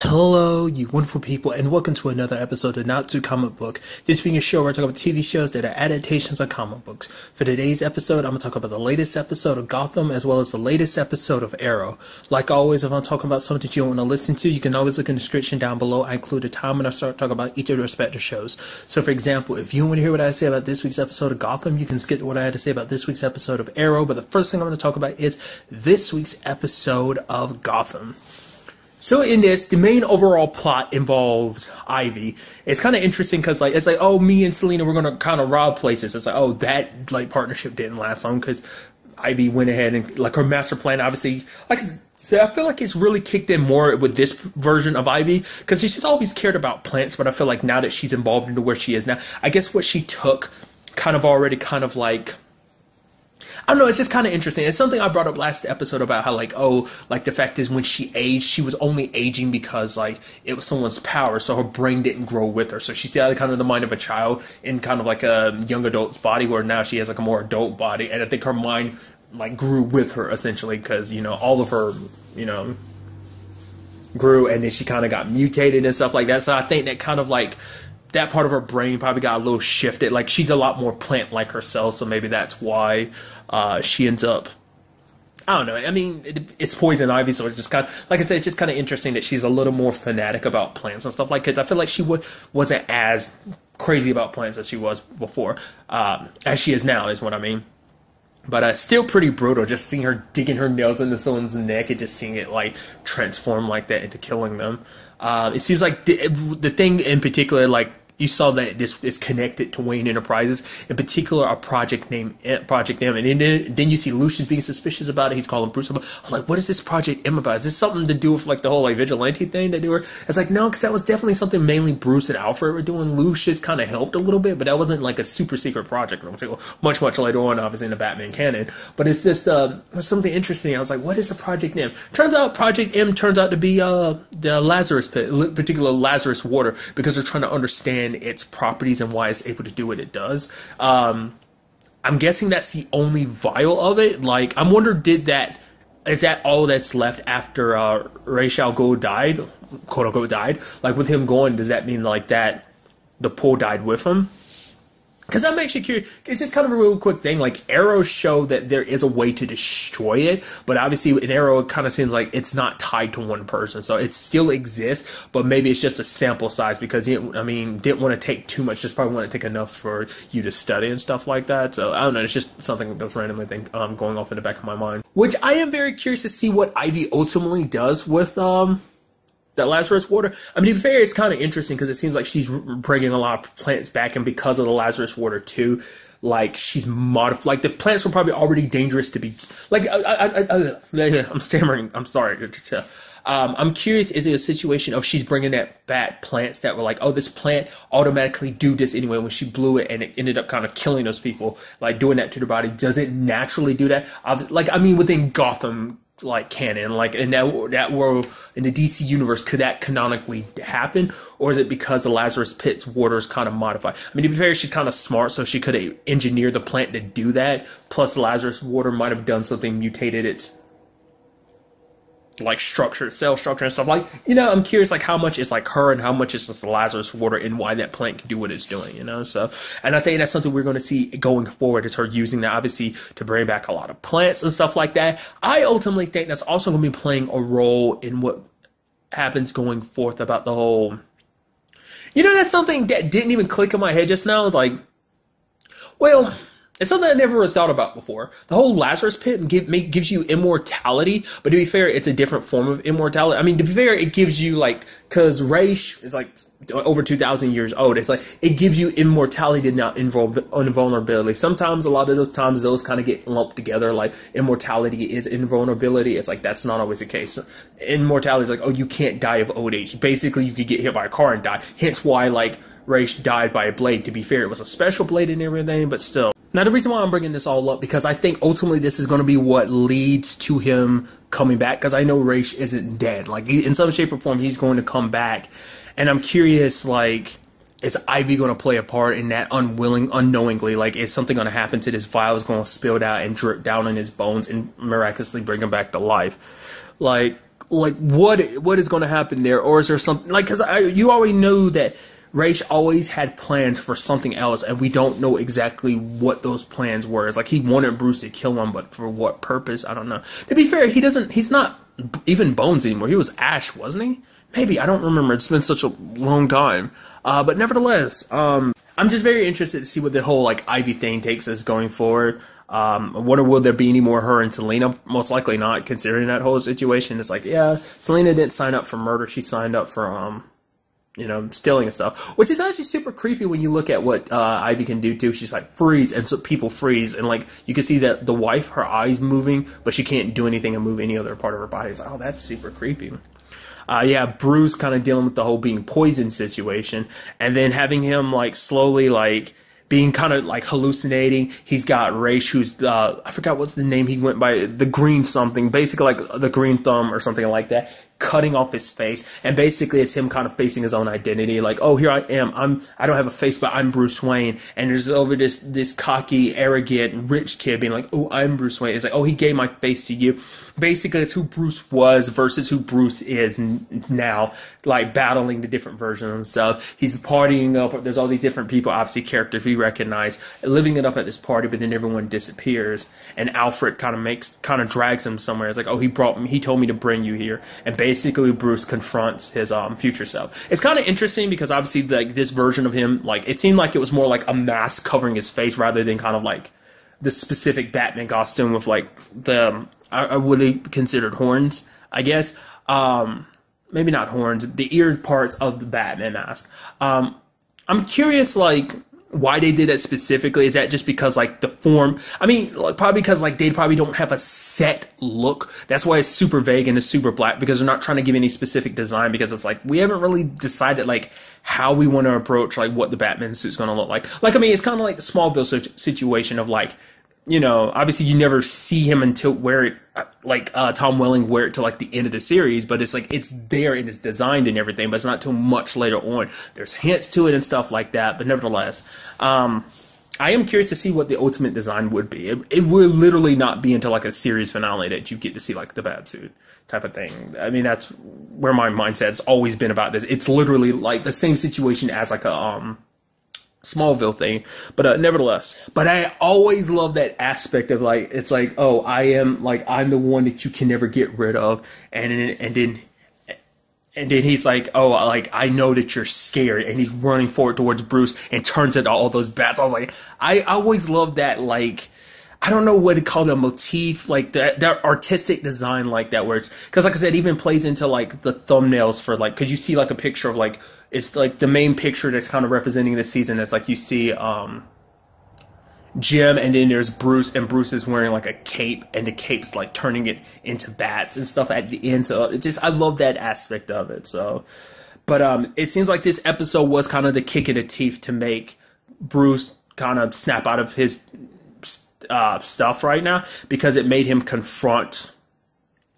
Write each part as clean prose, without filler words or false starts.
Hello, you wonderful people, and welcome to another episode of Not Too Comic Book. This being a show where I talk about TV shows that are adaptations of comic books. For today's episode, I'm going to talk about the latest episode of Gotham as well as the latest episode of Arrow. Like always, if I'm talking about something that you don't want to listen to, you can always look in the description down below. I include a time when I start talking about each of the respective shows. So for example, if you want to hear what I say about this week's episode of Gotham, you can skip what I had to say about this week's episode of Arrow. But the first thing I'm going to talk about is this week's episode of Gotham. So in this, the main overall plot involves Ivy. It's kind of interesting because it's like, oh, me and Selena, we're gonna kind of rob places. It's like, oh, that partnership didn't last long because Ivy went ahead and her master plan. Obviously, I feel like it's really kicked in more with this version of Ivy because she's always cared about plants, but I feel like now that she's involved into where she is now, I guess what she took I don't know, it's just kind of interesting. It's something I brought up last episode about how, the fact is when she aged, she was only aging because, it was someone's power, so her brain didn't grow with her. So she still had kind of the mind of a child in kind of like a young adult's body, where now she has, a more adult body. And I think her mind, grew with her, essentially, because, all of her, grew, and then she kind of got mutated and stuff like that. So I think that kind of, that part of her brain probably got a little shifted. She's a lot more plant-like herself, so maybe that's why she ends up. I don't know. I mean, it's poison ivy, so it's just kind of, like I said, it's just kind of interesting that she's a little more fanatic about plants and stuff because I feel like she wasn't as crazy about plants as she was before, as she is now, is what I mean. But still pretty brutal, just seeing her digging her nails into someone's neck and just seeing it transform like that into killing them. It seems like the thing in particular, you saw that this is connected to Wayne Enterprises, in particular a project named Project M. And then you see Lucius being suspicious about it. He's calling Bruce about. I'm like, what is this Project M about? Is this something to do with the whole vigilante thing that they were? It's like, no, because that was definitely something mainly Bruce and Alfred were doing. Lucius kind of helped a little bit, but that wasn't a super secret project. Much later on, obviously in the Batman canon. But it's just something interesting. I was like, what is the Project M? Turns out Project M turns out to be the Lazarus Pit, particular Lazarus water, because they're trying to understand its properties and why it's able to do what it does. I'm guessing that's the only vial of it. I'm wondering, is that all that's left after Ra's al Ghul died, quote unquote died? With him going, does that mean that the pool died with him? Because that makes you curious. It's just kind of a real quick thing. Arrows show that there is a way to destroy it, but obviously in Arrow it kind of seems like it's not tied to one person. So it still exists, but maybe it's just a sample size because didn't want to take too much. Just probably want to take enough for you to study and stuff like that. So I don't know. It's just something that's randomly going off in the back of my mind. Which I am very curious to see what Ivy ultimately does with that Lazarus water. I mean, to be fair, it's kind of interesting because it seems like she's bringing a lot of plants back, and because of the Lazarus water too, she's modified. The plants were probably already dangerous to be. I'm stammering. I'm sorry. I'm curious, is it a situation of she's bringing back plants that were oh, this plant automatically do this anyway when she blew it and it ended up kind of killing those people, doing that to their body? Does it naturally do that? Within Gotham canon, in that world, in the DC universe, could that canonically happen, or is it because the Lazarus Pit's water is kind of modified? I mean, to be fair, she's kind of smart, so she could have engineered the plant to do that. Plus, the Lazarus water might have done something, mutated its cell structure and stuff. I'm curious how much is her and how much is just the Lazarus water and why that plant can do what it's doing, So, and I think that's something we're going to see going forward, is her using that obviously to bring back a lot of plants and stuff like that. I ultimately think that's also going to be playing a role in what happens going forth about the whole, that's something that didn't even click in my head just now. It's something I never really thought about before. The whole Lazarus Pit gives you immortality, but to be fair, it's a different form of immortality. I mean, to be fair, it gives you because Ra's is over 2,000 years old. It's it gives you immortality, not invulnerability. Sometimes, a lot of those times, those kind of get lumped together. Immortality is invulnerability. It's that's not always the case. Immortality is oh, you can't die of old age. Basically, you could get hit by a car and die. Hence why Ra's died by a blade. To be fair, it was a special blade and everything, but still. Now, the reason why I'm bringing this all up, because I think ultimately this is going to be what leads to him coming back, because I know Ra's isn't dead. In some shape or form, he's going to come back. And I'm curious, is Ivy going to play a part in that unknowingly? Is something going to happen to this vial? Is going to spill out and drip down on his bones and miraculously bring him back to life? like what is going to happen there, or is there something like, because you already know that Raish always had plans for something else, and we don't know exactly what those plans were. It's like he wanted Bruce to kill him, but for what purpose? I don't know. To be fair, he's not even Bones anymore. He was Ash, wasn't he? Maybe, I don't remember. It's been such a long time. But nevertheless, I'm just very interested to see what the whole like Ivy thing takes us going forward. Wonder will there be any more her and Selena? Most likely not, considering that whole situation. It's like, yeah, Selena didn't sign up for murder. She signed up for stealing and stuff, which is actually super creepy when you look at what Ivy can do too. She's like freeze, and so people freeze, and like you can see that the wife, her eyes moving, but she can't do anything and move any other part of her body. It's like, oh, that's super creepy. Yeah, Bruce kind of dealing with the whole being poisoned situation, and then having him like slowly like being kind of like hallucinating. He's got Raish, who's I forgot what's the name he went by, the green something, basically like the green thumb or something like that, cutting off his face, and basically it's him kind of facing his own identity, like, oh, here I am, I don't have a face, but I'm Bruce Wayne, and there's over this cocky, arrogant, rich kid being like, oh, I'm Bruce Wayne. It's like, oh, he gave my face to you. Basically, it's who Bruce was versus who Bruce is now, like battling the different versions of himself. He's partying up. There's all these different people, obviously characters we recognize, living it up at this party, but then everyone disappears, and Alfred kind of drags him somewhere. It's like, oh, he told me to bring you here, and basically Bruce confronts his future self. It's kind of interesting because obviously like this version of him, like it seemed like it was more like a mask covering his face rather than kind of like the specific Batman costume with like the I would have considered horns, I guess. Maybe not horns, the ear parts of the Batman mask. I'm curious, like, why they did that specifically. Is that just because, like, the form? I mean, like, probably because, like, they probably don't have a set look. That's why it's super vague and it's super black, because they're not trying to give any specific design, because it's like, we haven't really decided, like, how we want to approach, like, what the Batman suit's going to look like. Like, I mean, it's kind of like the Smallville situation of, like, you know, obviously you never see him until wear it, like Tom Welling wear it to like the end of the series, but it's like it's there and it's designed and everything, but it's not too much later on. There's hints to it and stuff like that, but nevertheless, I am curious to see what the ultimate design would be. It will literally not be until like a series finale that you get to see like the Batsuit type of thing. I mean, that's where my mindset's always been about this. It's literally like the same situation as like a Smallville thing, but nevertheless. But I always love that aspect of like, it's like, oh, I'm the one that you can never get rid of, and then he's like, oh, like, I know that you're scared, and he's running forward towards Bruce and turns into all those bats. I was like, I always love that, like, I don't know what to call it, a motif, like that artistic design like that, where it's, because like I said, it even plays into like the thumbnails for like, because you see like a picture of like, it's like the main picture that's kind of representing this season. It's like you see Jim, and then there's Bruce, and Bruce is wearing like a cape, and the cape's like turning it into bats and stuff at the end. So it's just, I love that aspect of it. So, but it seems like this episode was kind of the kick in the teeth to make Bruce kind of snap out of his stuff right now, because it made him confront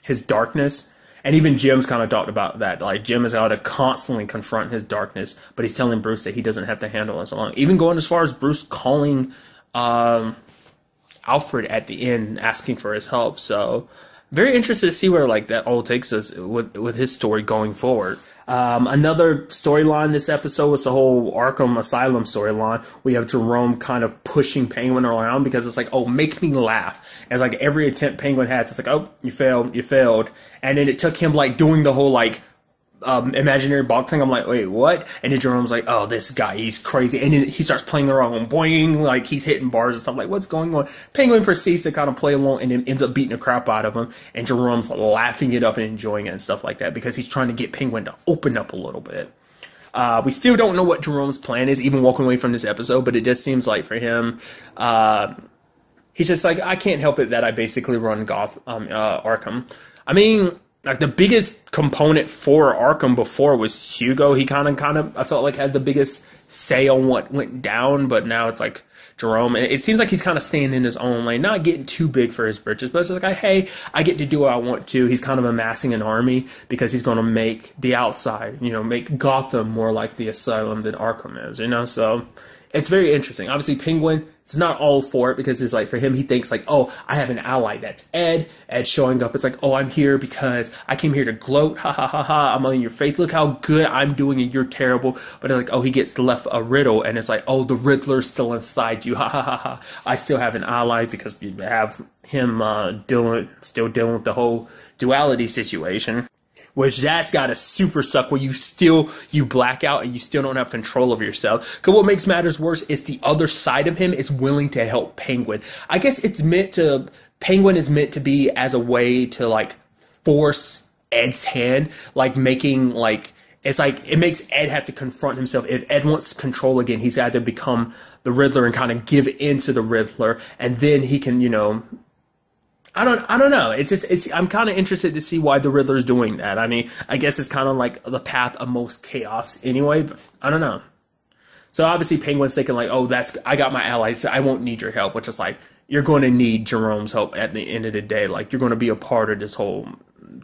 his darkness. And even Jim's kind of talked about that. Like, Jim is how to constantly confront his darkness, but he's telling Bruce that he doesn't have to handle it so long. Even going as far as Bruce calling Alfred at the end, asking for his help. So, very interested to see where like that all takes us with his story going forward. Another storyline this episode was the whole Arkham Asylum storyline. We have Jerome kind of pushing Penguin around, because it's like, oh, make me laugh. It's like every attempt Penguin has, it's like, oh, you failed. And then it took him like doing the whole like imaginary box thing. I'm like, wait, what? And then Jerome's like, oh, this guy, he's crazy. And then he starts playing around, boing, like he's hitting bars and stuff. Like, what's going on? Penguin proceeds to kind of play along, and then ends up beating the crap out of him. And Jerome's laughing it up and enjoying it and stuff like that, because he's trying to get Penguin to open up a little bit. We still don't know what Jerome's plan is, even walking away from this episode, but it just seems like for him, he's just like, I can't help it that I basically run Arkham. I mean, like the biggest component for Arkham before was Hugo. He kind of, I felt like had the biggest say on what went down, but now it's like Jerome. And it seems like he's kind of staying in his own lane, not getting too big for his britches, but it's like, hey, I get to do what I want to. He's kind of amassing an army, because he's going to make the outside, make Gotham more like the asylum than Arkham is, So it's very interesting. Obviously, Penguin It's not all for it because it's like for him, he thinks like, oh, I have an ally. That's Ed. Ed showing up. It's like, oh, I'm here because I came here to gloat. Ha ha ha ha. I'm on your face. Look how good I'm doing and you're terrible. But it's like, oh, he gets left a riddle and it's like, oh, the Riddler's still inside you. Ha ha ha ha. I still have an ally because you have him still dealing with the whole duality situation. Which that's gotta super suck where you black out and you still don't have control over yourself. Cause what makes matters worse is the other side of him is willing to help Penguin. I guess Penguin is meant to be as a way to like force Ed's hand, like making like, it's like, it makes Ed have to confront himself. If Ed wants control again, he's got to become the Riddler and kind of give in to the Riddler. And then he can, I don't know. I'm kind of interested to see why the Riddler's doing that. I mean, I guess it's kind of like the path of most chaos anyway, but I don't know. So obviously Penguin's thinking like, oh, I got my allies, so I won't need your help, which is like, you're going to need Jerome's help at the end of the day. Like, you're going to be a part of this whole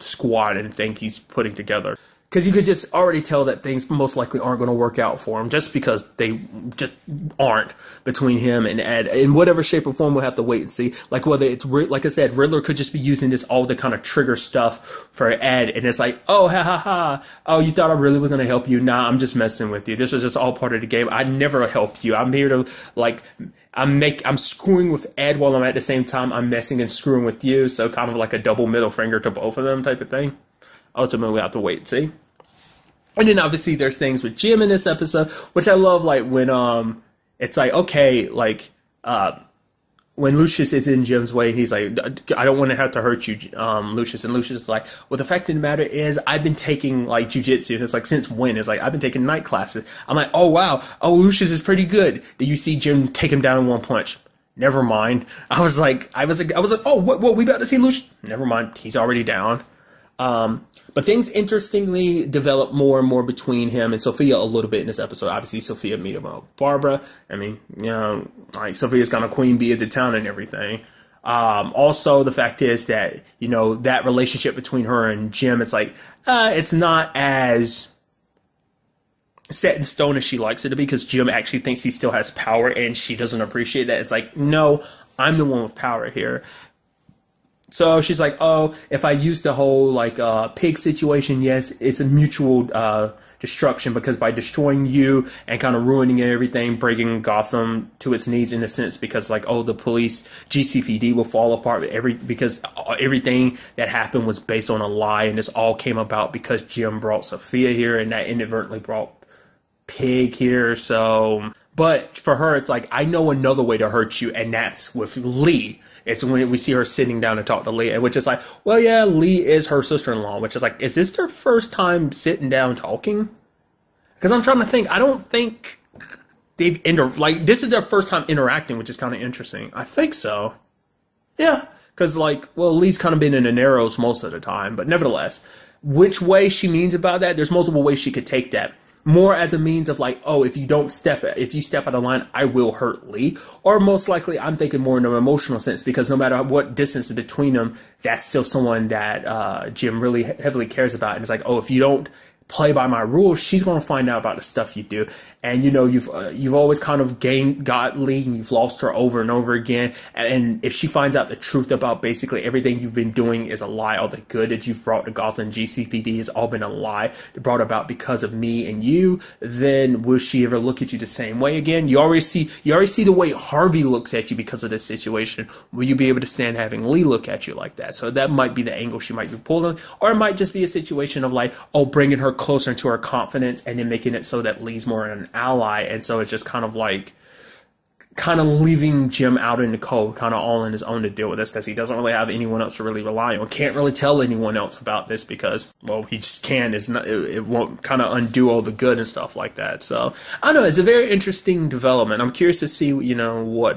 squad and thing he's putting together. Because you could just already tell that things most likely aren't going to work out for him just because they just aren't between him and Ed. In whatever shape or form, we'll have to wait and see. Like, whether it's, like I said, Riddler could just be using this all to kind of trigger stuff for Ed. And it's like, oh, ha, ha, ha. Oh, you thought I really was going to help you? Nah, I'm just messing with you. This was just all part of the game. I never helped you. I'm here to, like, I'm screwing with Ed while I'm at the same time I'm messing and screwing with you. So kind of like a double middle finger to both of them type of thing. Ultimately, we have to wait and see. And then obviously there's things with Jim in this episode, which I love, like when it's like, okay, like when Lucius is in Jim's way, and he's like, I don't want to have to hurt you, Lucius. And Lucius is like, well, the fact of the matter is I've been taking like jujitsu. And it's like, since when? It's like, I've been taking night classes. I'm like, oh wow, oh, Lucius is pretty good. Did you see Jim take him down in one punch? Never mind. I was like, oh, what, we about to see Lucius? Never mind. He's already down. But things interestingly develop more and more between him and Sophia a little bit in this episode. Obviously, Sophia meet about Barbara. I mean, like Sophia's kind of queen bee of the town and everything. Also, the fact is that, that relationship between her and Jim, it's like, it's not as set in stone as she likes it to be because Jim actually thinks he still has power and she doesn't appreciate that. It's like, no, I'm the one with power here. So she's like, oh, if I use the whole, like, pig situation, yes, it's a mutual destruction because by destroying you and kind of ruining everything, breaking Gotham to its knees in a sense because, like, oh, the police, GCPD will fall apart because everything that happened was based on a lie and this all came about because Jim brought Sophia here and that inadvertently brought Pig here, so... But for her, it's like, I know another way to hurt you, and that's with Lee. It's when we see her sitting down to talk to Lee, which is like, well, yeah, Lee is her sister-in-law, which is like, is this their first time sitting down talking? Because I'm trying to think. I don't think they've this is their first time interacting, which is kind of interesting. I think so. Yeah, because like, well, Lee's kind of been in the Narrows most of the time, but nevertheless, which way she means about that, there's multiple ways she could take that. More as a means of like, oh, if you step out of line, I will hurt Lee. Or most likely, I'm thinking more in an emotional sense because no matter what distance is between them, that's still someone that Jim really heavily cares about. And it's like, oh, if you don't play by my rules, she's going to find out about the stuff you do. And you've always kind of got Lee and you've lost her over and over again. And if she finds out the truth about basically everything you've been doing is a lie, all the good that you've brought to Gotham GCPD has all been a lie brought about because of me and you, then will she ever look at you the same way again? You already see the way Harvey looks at you because of this situation. Will you be able to stand having Lee look at you like that? So that might be the angle she might be pulling. Or it might just be a situation of like, oh, bringing her closer into her confidence and then making it so that Lee's more an ally, and so it's just kind of leaving Jim out in the cold, kind of all on his own to deal with this because he doesn't really have anyone else to really rely on. Can't really tell anyone else about this because, well, he just can't. It won't kind of undo all the good and stuff like that. So I don't know. It's a very interesting development. I'm curious to see what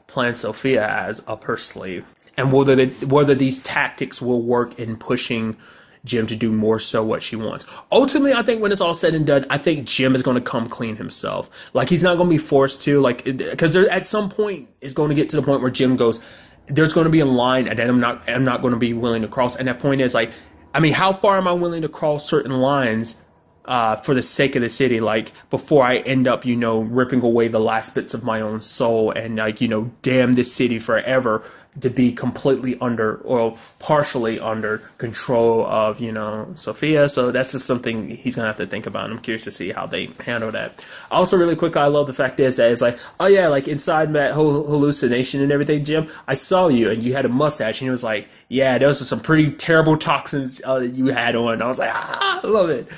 plan Sophia has up her sleeve and whether these tactics will work in pushing Jim to do more so what she wants. Ultimately, I think when it's all said and done, I think Jim is going to come clean himself. Like, he's not going to be forced to, like, because there at some point it's going to get to the point where Jim goes, there's going to be a line that I'm not going to be willing to cross. And that point is like, I mean, how far am I willing to cross certain lines for the sake of the city, like, before I end up, you know, ripping away the last bits of my own soul and, like, you know, damn this city forever to be completely under, or partially under control of, you know, Sophia. So that's just something he's gonna have to think about, and I'm curious to see how they handle that. Also, really quick, I love the fact is that it's like, oh yeah, like, inside that whole hallucination and everything, Jim, I saw you and you had a mustache, and he was like, yeah, those are some pretty terrible toxins you had on. And I was like, I love it.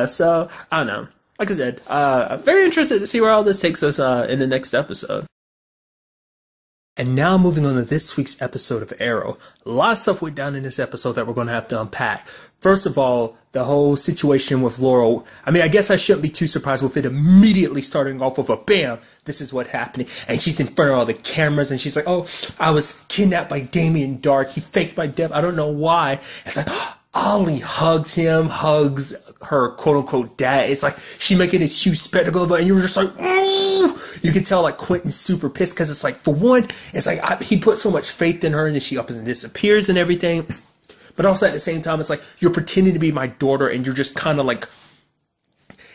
So I don't know. Like I said, I'm very interested to see where all this takes us in the next episode. And now moving on to this week's episode of Arrow. A lot of stuff went down in this episode that we're going to have to unpack. First of all, the whole situation with Laurel. I mean, I guess I shouldn't be too surprised with it immediately starting off with a bam, this is what's happening. And she's in front of all the cameras and she's like, oh, I was kidnapped by Damien Dark. He faked my death. I don't know why. It's like, Ollie hugs him, hugs her quote-unquote dad. It's like she making this huge spectacle of it, and you're just like, ooh! You can tell, like, Quentin's super pissed, because it's like, for one, it's like he put so much faith in her, and then she up and disappears and everything. But also at the same time, it's like, you're pretending to be my daughter, and you're just kind of like,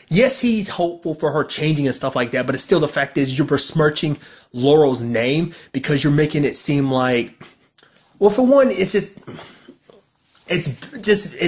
yes, he's hopeful for her changing and stuff like that, but it's still, the fact is, you're besmirching Laurel's name because you're making it seem like, well, for one, it's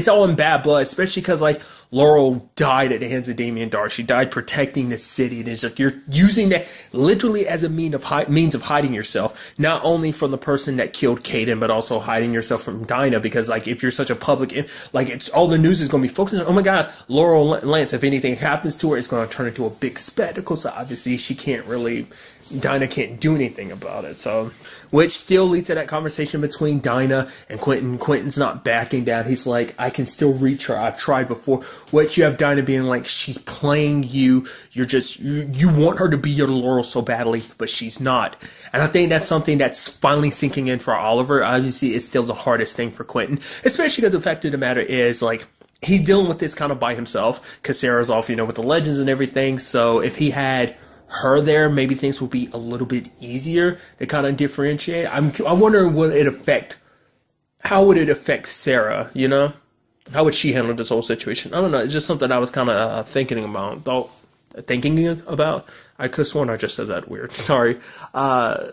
all in bad blood, especially because, like, Laurel died at the hands of Damien Dark. She died protecting the city, and it's like you're using that literally as a means of hiding yourself, not only from the person that killed Caden, but also hiding yourself from Dinah. Because, like, if you're such a public, like, it's all the news is going to be focused on, oh my God, Laurel Lance. If anything happens to her, it's going to turn into a big spectacle. So obviously, Dinah can't do anything about it. So, which still leads to that conversation between Dinah and Quentin. Quentin's not backing down. He's like, I can still reach her. I've tried before. Which you have Dinah being like, she's playing you. You want her to be your Laurel so badly, but she's not. And I think that's something that's finally sinking in for Oliver. Obviously, it's still the hardest thing for Quentin, especially because the fact of the matter is, like, he's dealing with this kind of by himself because Sarah's off, you know, with the legends and everything. So if he had her there, maybe things would be a little bit easier to kind of differentiate. I'm wondering how would it affect Sarah, you know? How would she handle this whole situation? I don't know. It's just something I was kind of thinking about. I could have sworn I just said that weird. Sorry. I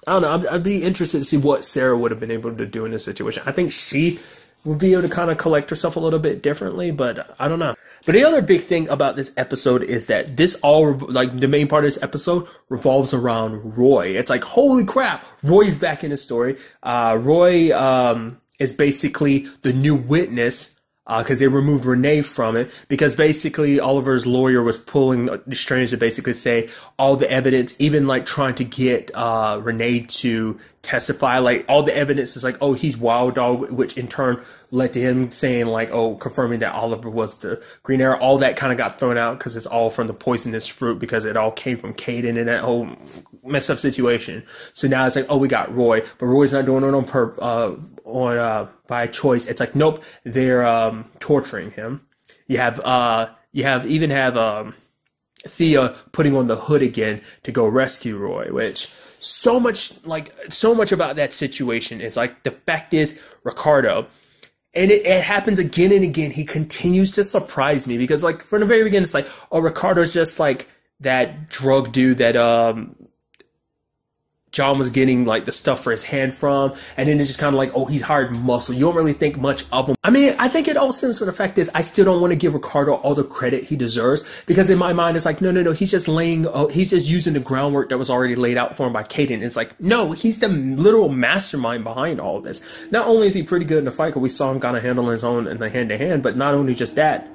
don't know. I'd be interested to see what Sarah would have been able to do in this situation. I think she would be able to kind of collect herself a little bit differently, but I don't know. But the other big thing about this episode is that the main part of this episode revolves around Roy. It's like, holy crap, Roy's back in the story. Roy is basically the new witness, because they removed Renee from it, because basically Oliver's lawyer was pulling the strings to basically say all the evidence, even like trying to get Renee to testify, like all the evidence is like, oh, he's Wild Dog, which in turn led to him saying like, oh, confirming that Oliver was the Green Arrow. All that kind of got thrown out because it's all from the poisonous fruit, because it all came from Caden and that whole messed up situation. So now it's like, oh, we got Roy, but Roy's not doing it by choice. It's like, nope, they're torturing him. You have Thea putting on the hood again to go rescue Roy, which so much about that situation is like, the fact is Ricardo, and it happens again and again, he continues to surprise me, because like from the very beginning it's like, oh, Ricardo's just like that drug dude that John was getting like the stuff for his hand from, and then it's just kind of like, oh, he's hired muscle. You don't really think much of him. I mean, I think it all stems from the fact is I still don't want to give Ricardo all the credit he deserves, because in my mind it's like, no, he's just using the groundwork that was already laid out for him by Caden. It's like, no, he's the literal mastermind behind all of this. Not only is he pretty good in the fight, because we saw him kind of handle his own in the hand-to-hand, but not only just that,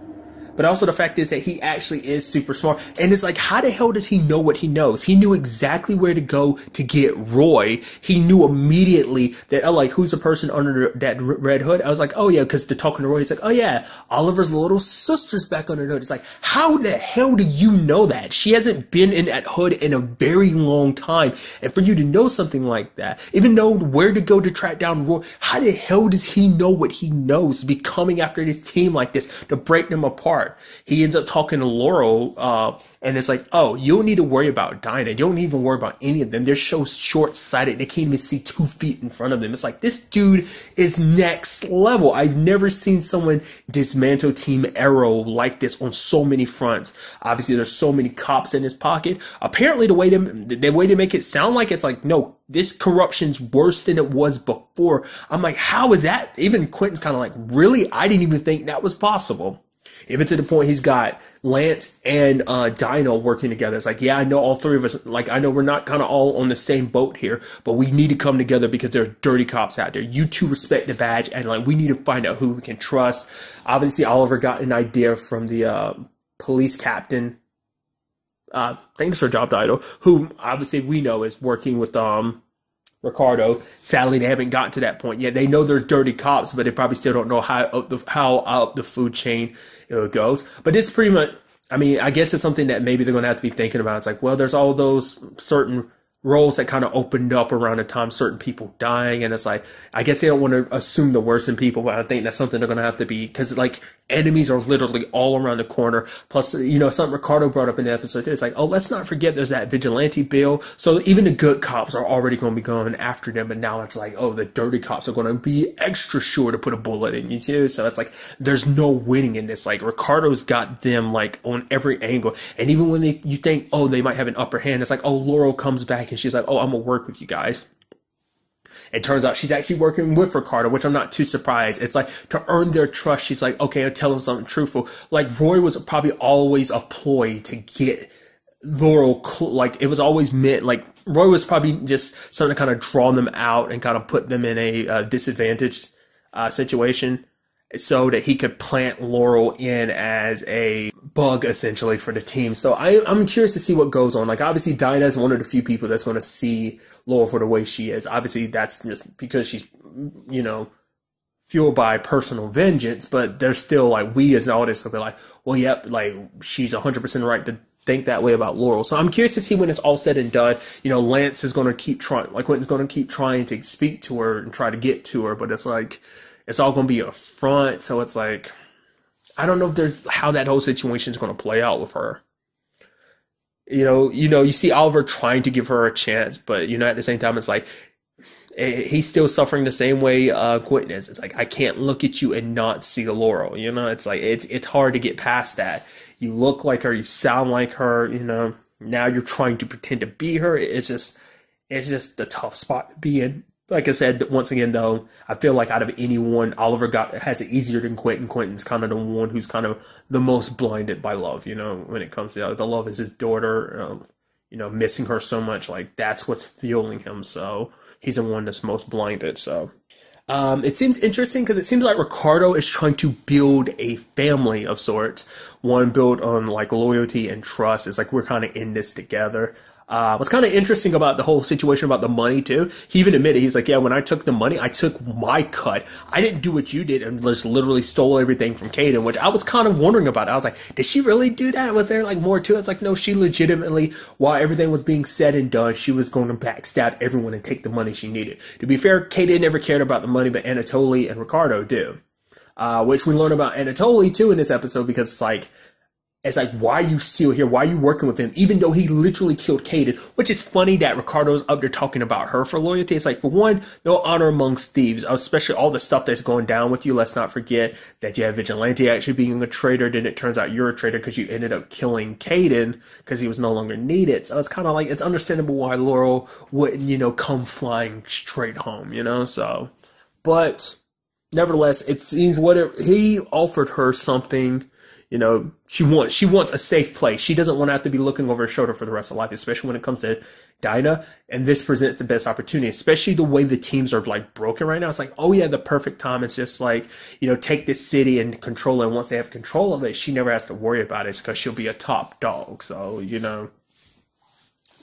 but also the fact is that he actually is super smart. And it's like, how the hell does he know what he knows? He knew exactly where to go to get Roy. He knew immediately that, oh, like, who's the person under that red hood? I was like, oh yeah, because they're talking to Roy. He's like, oh yeah, Oliver's little sister's back under the hood. It's like, how the hell do you know that? She hasn't been in that hood in a very long time. And for you to know something like that, even know where to go to track down Roy, how the hell does he know what he knows to be coming after this team like this to break them apart? apart. He ends up talking to Laurel, and it's like, oh, you don't need to worry about Dinah. You don't even worry about any of them. They're so short-sighted. They can't even see 2 feet in front of them. It's like, this dude is next level. I've never seen someone dismantle Team Arrow like this on so many fronts. Obviously, there's so many cops in his pocket. Apparently, the way they make it sound like it's like, no, this corruption's worse than it was before. I'm like, how is that? Even Quentin's kind of like, really? I didn't even think that was possible. Even to the point he's got Lance and Dino working together. It's like, yeah, I know all three of us, like, I know we're not kind of all on the same boat here, but we need to come together because there are dirty cops out there. You two respect the badge, and like, we need to find out who we can trust. Obviously, Oliver got an idea from the police captain. I think it's her job title, who obviously we know is working with Ricardo. Sadly, they haven't gotten to that point yet. They know they're dirty cops, but they probably still don't know how up the food chain it goes. But this is pretty much, I mean, I guess it's something that maybe they're going to have to be thinking about. It's like, well, there's all those certain roles that kind of opened up around the time certain people dying, and it's like, I guess they don't want to assume the worst in people, but I think that's something they're going to have to be, because like, enemies are literally all around the corner. Plus, you know, something Ricardo brought up in the episode too. It's like, oh, let's not forget there's that vigilante bill. So even the good cops are already going to be going after them. But now it's like, oh, the dirty cops are going to be extra sure to put a bullet in you too. So it's like, there's no winning in this. Like, Ricardo's got them like on every angle. And even when you think, oh, they might have an upper hand, it's like, oh, Laurel comes back and she's like, oh, I'm going to work with you guys. It turns out she's actually working with Ricardo, which I'm not too surprised. It's like, to earn their trust, she's like, okay, I'll tell him something truthful. Like, Roy was probably always a ploy to get Laurel, like, it was always meant, like, Roy was probably just something to kind of draw them out and kind of put them in a disadvantaged situation, so that he could plant Laurel in as a bug, essentially, for the team. So I'm curious to see what goes on. Like, obviously, Dinah is one of the few people that's going to see Laurel for the way she is. Obviously, that's just because she's, you know, fueled by personal vengeance, but there's still, like, we as an audience will be like, well, yep, like, she's 100% right to think that way about Laurel. So I'm curious to see when it's all said and done. You know, Lance is going to keep trying, like, Quentin's going to keep trying to speak to her and try to get to her, but it's like, it's all going to be a front. So it's like, I don't know if there's how that whole situation is going to play out with her. You know, you see Oliver trying to give her a chance, but, you know, at the same time, it's like, he's still suffering the same way Quentin is. It's like, I can't look at you and not see Laurel. You know, it's like, it's hard to get past that. You look like her, you sound like her, you know, now you're trying to pretend to be her. It's just a tough spot to be in. Like I said, once again, though, I feel like out of anyone, Oliver has it easier than Quentin. Quentin's kind of the one who's kind of the most blinded by love, you know, when it comes to the love is his daughter, you know, missing her so much. Like, that's what's fueling him. So he's the one that's most blinded. So it seems interesting because it seems like Ricardo is trying to build a family of sorts, one built on like loyalty and trust. It's like, we're kind of in this together. What's kind of interesting about the whole situation about the money too, he even admitted, he's like, yeah, when I took the money, I took my cut. I didn't do what you did and just literally stole everything from Kaden, which I was kind of wondering about. I was like, did she really do that? Was there like more to it? It's like, no, she legitimately, while everything was being said and done, she was going to backstab everyone and take the money she needed. To be fair, Kaden never cared about the money, but Anatoly and Ricardo do. Which we learn about Anatoly too in this episode, because it's like, why are you still here? Why are you working with him? Even though he literally killed Kaden, which is funny that Ricardo's up there talking about her for loyalty. It's like, for one, no honor amongst thieves, especially all the stuff that's going down with you. Let's not forget that you have Vigilante actually being a traitor. Then it turns out you're a traitor because you ended up killing Kaden because he was no longer needed. So it's kind of like, it's understandable why Laurel wouldn't, you know, come flying straight home, you know? So, but nevertheless, it seems he offered her something. You know, she wants a safe place. She doesn't want to have to be looking over her shoulder for the rest of life, especially when it comes to Dinah. And this presents the best opportunity, especially the way the teams are like broken right now. It's like, oh yeah, the perfect time. It's just like, you know, take this city and control it. And once they have control of it, she never has to worry about it because she'll be a top dog. So, you know,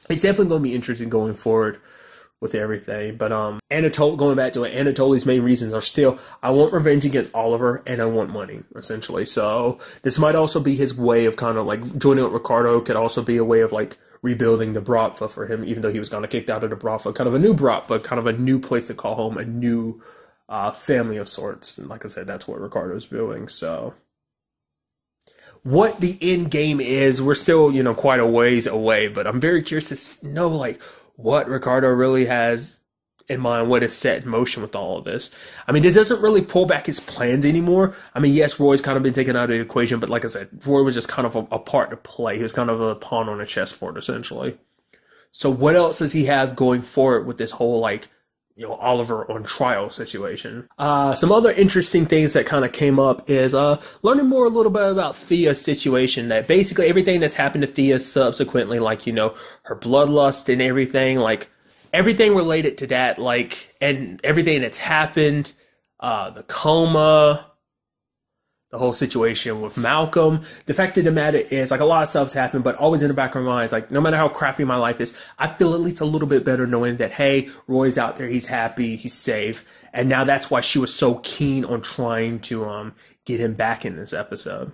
it's definitely going to be interesting going forward with everything. But going back to it, Anatoly's main reasons are still, I want revenge against Oliver and I want money, essentially. So this might also be his way of kind of like joining with Ricardo. Could also be a way of like rebuilding the Bratva for him, even though he was kind of kicked out of the Bratva. Kind of a new Bratva, kind of a new place to call home, a new family of sorts. And like I said, that's what Ricardo's building. So what the end game is, we're still, you know, quite a ways away, but I'm very curious to know, like, what Ricardo really has in mind, what is set in motion with all of this. I mean, this doesn't really pull back his plans anymore. I mean, yes, Roy's kind of been taken out of the equation, but like I said, Roy was just kind of a part to play. He was kind of a pawn on a chessboard, essentially. So what else does he have going forward with this whole, like, you know, Oliver on trial situation? Some other interesting things that kind of came up is learning more a little bit about Thea's situation, that basically everything that's happened to Thea subsequently, like, you know, her bloodlust and everything, like, everything related to that, like, and everything that's happened, the coma, the whole situation with Malcolm. The fact of the matter is, like, a lot of stuff's happened, but always in the back of my mind, like, no matter how crappy my life is, I feel at least a little bit better knowing that, hey, Roy's out there, he's happy, he's safe. And now that's why she was so keen on trying to get him back in this episode.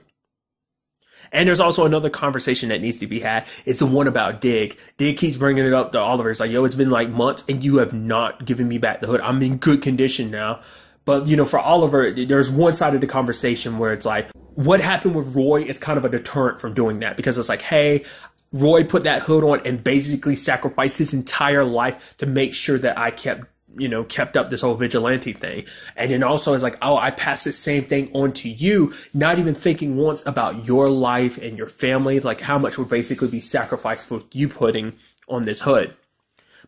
And there's also another conversation that needs to be had. It's the one about Dig. Dig keeps bringing it up to Oliver. It's like, yo, it's been like months and you have not given me back the hood. I'm in good condition now. But, you know, for Oliver, there's one side of the conversation where it's like, what happened with Roy is kind of a deterrent from doing that. Because it's like, hey, Roy put that hood on and basically sacrificed his entire life to make sure that I kept up this whole vigilante thing. And then also it's like, oh, I passed the same thing on to you, not even thinking once about your life and your family, like how much would basically be sacrificed for you putting on this hood.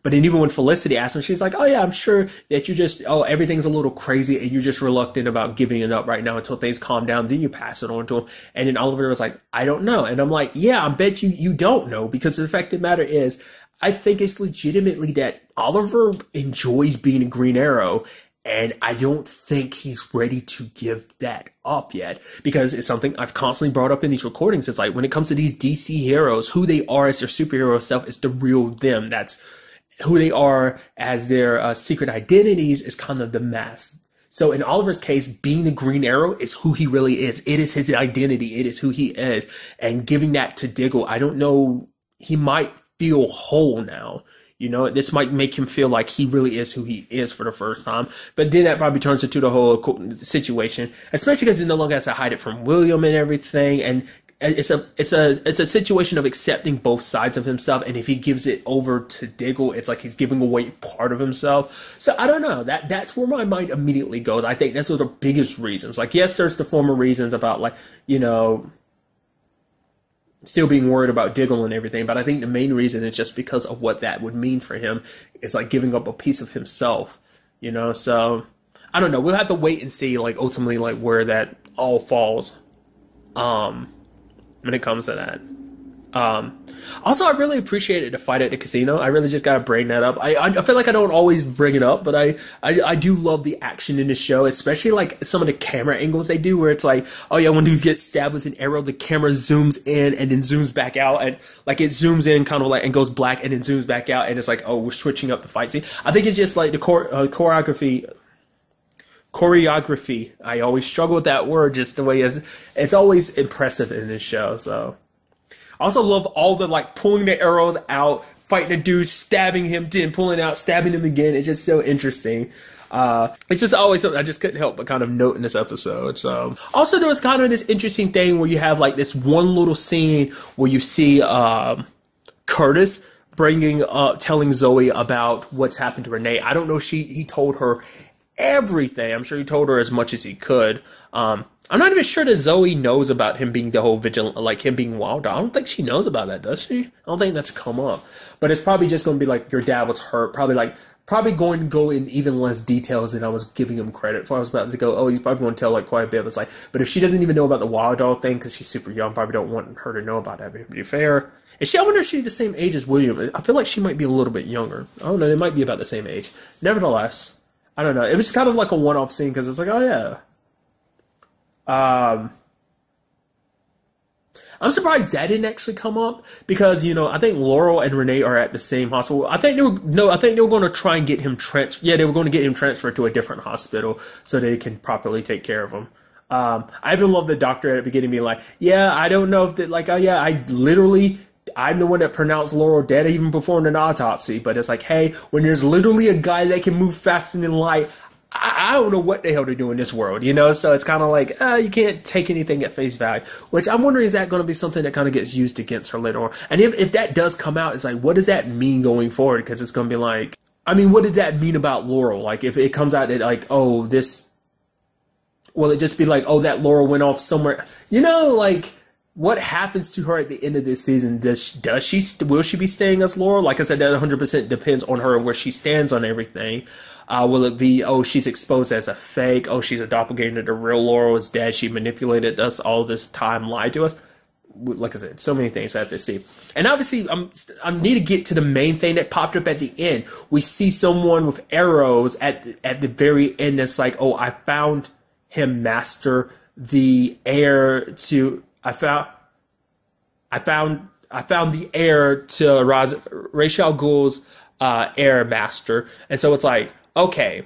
But then even when Felicity asked him, she's like, oh yeah, I'm sure that everything's a little crazy and you're just reluctant about giving it up right now until things calm down, then you pass it on to him. And then Oliver was like, I don't know. And I'm like, yeah, I bet you don't know, because the fact of the matter is, I think it's legitimately that Oliver enjoys being a Green Arrow, and I don't think he's ready to give that up yet, because it's something I've constantly brought up in these recordings. It's like, when it comes to these DC heroes, who they are as their superhero self is the real them. That's who they are as their secret identities is kind of the mask. So in Oliver's case, being the Green Arrow is who he really is. It is his identity. It is who he is. And giving that to Diggle, I don't know, he might feel whole now. You know, this might make him feel like he really is who he is for the first time. But then that probably turns into the whole situation, especially because he no longer has to hide it from William and everything. And it's a situation of accepting both sides of himself. And if he gives it over to Diggle, it's like he's giving away part of himself. So I don't know, that's where my mind immediately goes. I think that's one of the biggest reasons. Like, yes, there's the former reasons about, like, you know, still being worried about Diggle and everything, but I think the main reason is just because of what that would mean for him. It's like giving up a piece of himself, you know. So I don't know, we'll have to wait and see, like, ultimately, like, where that all falls when it comes to that. Also, I really appreciated the fight at the casino. I really just gotta bring that up. I feel like I don't always bring it up, but I do love the action in the show, especially like some of the camera angles they do, where it's like, oh yeah, when you get stabbed with an arrow, the camera zooms in and then zooms back out, and like it zooms in kind of like and goes black and then zooms back out, and it's like, oh, we're switching up the fight scene. I think it's just like the choreography. I always struggle with that word, just the way it's always impressive in this show. So I also love all the, like, pulling the arrows out, fighting the dude, stabbing him, then pulling out, stabbing him again. It's just so interesting. It's just always something I just couldn't help but kind of note in this episode. So also there was kind of this interesting thing where you have like this one little scene where you see Curtis telling Zoe about what's happened to Renee. I don't know if he told her everything. I'm sure he told her as much as he could. I'm not even sure that Zoe knows about him being the whole vigilant, like him being wild. I don't think she knows about that, does she? I don't think that's come up. But it's probably just going to be like, your dad was hurt. Probably going to go in even less details than I was giving him credit for. I was about to go, oh, he's probably going to tell like quite a bit. It's like, but if she doesn't even know about the wild dog thing because she's super young, probably don't want her to know about that. To be fair, I wonder if she's the same age as William. I feel like she might be a little bit younger. I don't know. They might be about the same age. Nevertheless, I don't know. It was kind of like a one-off scene because it's like, oh yeah. I'm surprised that didn't actually come up because, you know, I think Laurel and Renee are at the same hospital. I think they were going to try and get him transferred. Yeah, they were going to get him transferred to a different hospital so they can properly take care of him. I even love the doctor at the beginning being like, yeah, I don't know if that, like, oh yeah, I'm the one that pronounced Laurel dead even before an autopsy. But it's like, hey, when there's literally a guy that can move faster than light, I don't know what the hell they do in this world, you know? So it's kind of like, you can't take anything at face value, which I'm wondering, is that going to be something that kind of gets used against her later on? And if that does come out, it's like, what does that mean going forward? Because it's going to be like, I mean, what does that mean about Laurel? Like, if it comes out that, like, oh, this, will it just be like, oh, that Laurel went off somewhere? You know, like, what happens to her at the end of this season? Will she be staying as Laurel? Like I said, that 100% depends on her, where she stands on everything. Will it be, oh, she's exposed as a fake? Oh, she's a doppelganger. The real Laurel is dead. She manipulated us all this time, lied to us. Like I said, so many things we have to see. And obviously, I need to get to the main thing that popped up at the end. We see someone with arrows at the very end that's like, oh, I found him, Master, the heir to... I found the heir to Ra's al Ghul's heir, Master. And so it's like, okay,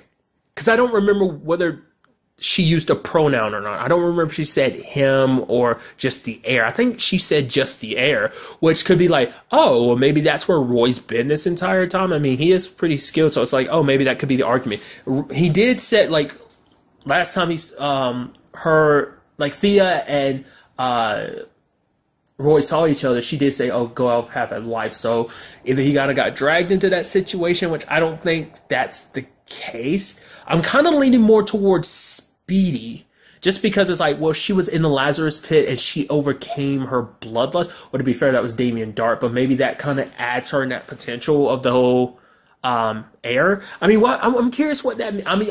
because I don't remember whether she used a pronoun or not. I don't remember if she said him or just the heir. I think she said just the heir, which could be like, oh, well, maybe that's where Roy's been this entire time. I mean, he is pretty skilled, so it's like, oh, maybe that could be the argument. He did say, like, last time he's Thea and Roy saw each other, she did say, oh, go out, have a life. So either he kind of got dragged into that situation, which I don't think that's the case. I'm kind of leaning more towards Speedy, just because it's like, well, she was in the Lazarus pit and she overcame her bloodlust. Well, to be fair, that was Damien Dark, but maybe that kind of adds her in that potential of the whole heir. I mean, I'm curious what that means. I mean,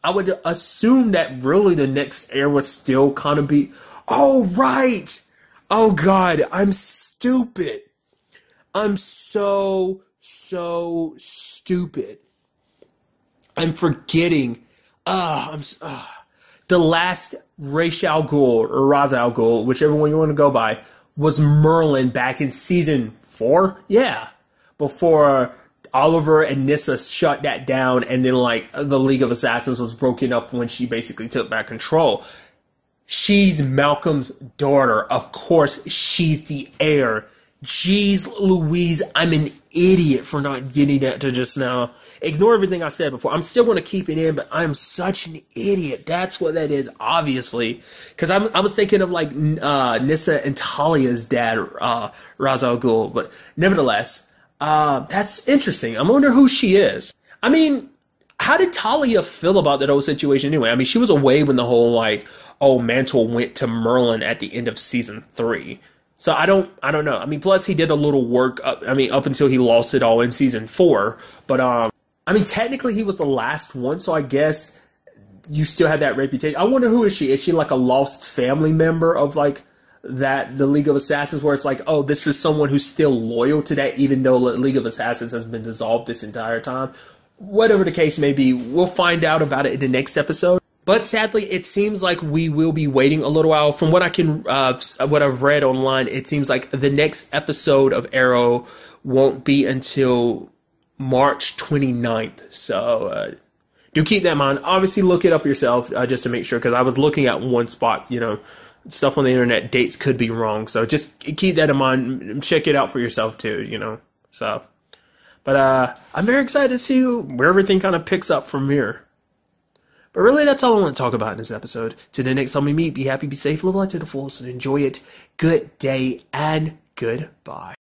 I would assume that really the next heir would still kind of be... Oh, right. Oh, God. I'm stupid. I'm so stupid. I'm forgetting. The last Ra's al Ghul, or Ra's al Ghul, whichever one you want to go by, was Merlin back in season 4. Yeah. Before Oliver and Nyssa shut that down, and then, like, the League of Assassins was broken up when she basically took back control. She's Malcolm's daughter. Of course, she's the heir. Jeez Louise, I'm an idiot for not getting that to just now. Ignore everything I said before. I'm still going to keep it in, but I'm such an idiot. That's what that is, obviously. Because I was thinking of, like, Nyssa and Talia's dad, Ra's al Ghul. But nevertheless, that's interesting. I wonder who she is. I mean, how did Talia feel about that whole situation anyway? I mean, she was away when the whole, like, oh, Mantle went to Merlin at the end of season 3. So I don't know. I mean, plus he did a little work up until he lost it all in season 4. But I mean, technically he was the last one, so I guess you still have that reputation. I wonder, who is she? Is she like a lost family member of, like, that the League of Assassins, where it's like, oh, this is someone who's still loyal to that, even though the League of Assassins has been dissolved this entire time? Whatever the case may be, we'll find out about it in the next episode. But sadly, it seems like we will be waiting a little while. From what I can, what I've read online, it seems like the next episode of Arrow won't be until March 29th. So do keep that in mind. Obviously, look it up yourself just to make sure, because I was looking at one spot, you know, stuff on the internet, dates could be wrong. So just keep that in mind. Check it out for yourself too, you know. So, but I'm very excited to see where everything kind of picks up from here. But really, that's all I want to talk about in this episode. Till the next time we meet, be happy, be safe, live life to the fullest, and enjoy it. Good day and goodbye.